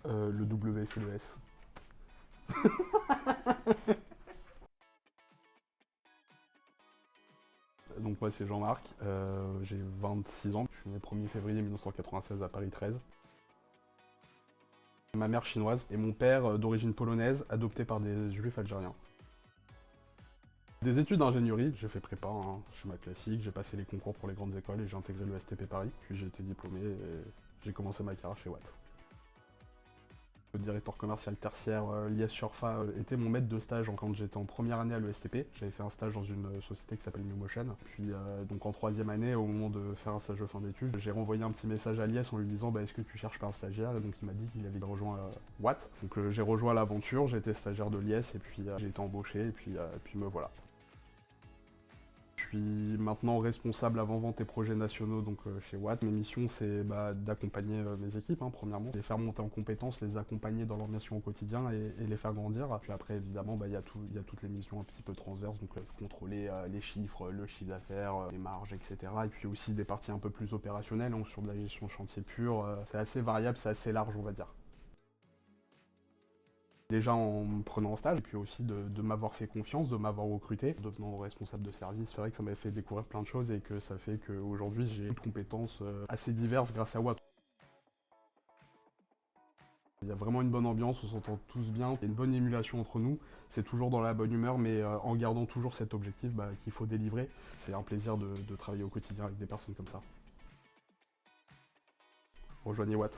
Le W, c'est le S. Donc moi c'est Jean-Marc, j'ai 26 ans, je suis né le 1er février 1996 à Paris 13. Ma mère chinoise et mon père d'origine polonaise, adopté par des juifs algériens. Des études d'ingénierie, j'ai fait prépa, hein, schéma classique, j'ai passé les concours pour les grandes écoles et j'ai intégré le STP Paris, puis j'ai été diplômé et j'ai commencé ma carrière chez Watt. Le directeur commercial tertiaire Lies Surfa était mon maître de stage quand j'étais en première année à l'ESTP. J'avais fait un stage dans une société qui s'appelle NewMotion. Puis donc en troisième année, au moment de faire un stage de fin d'études, j'ai renvoyé un petit message à Lies en lui disant est-ce que tu cherches pas un stagiaire? Et donc il m'a dit qu'il avait rejoint Watt. Donc j'ai rejoint l'aventure, j'ai été stagiaire de Lies et puis j'ai été embauché et puis me voilà. Je suis maintenant responsable avant-vente et projets nationaux donc, chez Watt. Mes missions, c'est d'accompagner mes équipes, hein, premièrement, les faire monter en compétences, les accompagner dans leur mission au quotidien et les faire grandir. Puis après, évidemment, il y a toutes les missions un petit peu transverses, donc contrôler les chiffres, le chiffre d'affaires, les marges, etc. Et puis aussi des parties un peu plus opérationnelles, hein, sur de la gestion chantier pure. C'est assez variable, c'est assez large, on va dire. Déjà en me prenant en stage, et puis aussi de m'avoir fait confiance, de m'avoir recruté, devenant responsable de service. C'est vrai que ça m'a fait découvrir plein de choses et que ça fait qu'aujourd'hui j'ai des compétences assez diverses grâce à Watt. Il y a vraiment une bonne ambiance, on s'entend tous bien, il y a une bonne émulation entre nous, c'est toujours dans la bonne humeur, mais en gardant toujours cet objectif qu'il faut délivrer. C'est un plaisir de travailler au quotidien avec des personnes comme ça. Rejoignez Watt.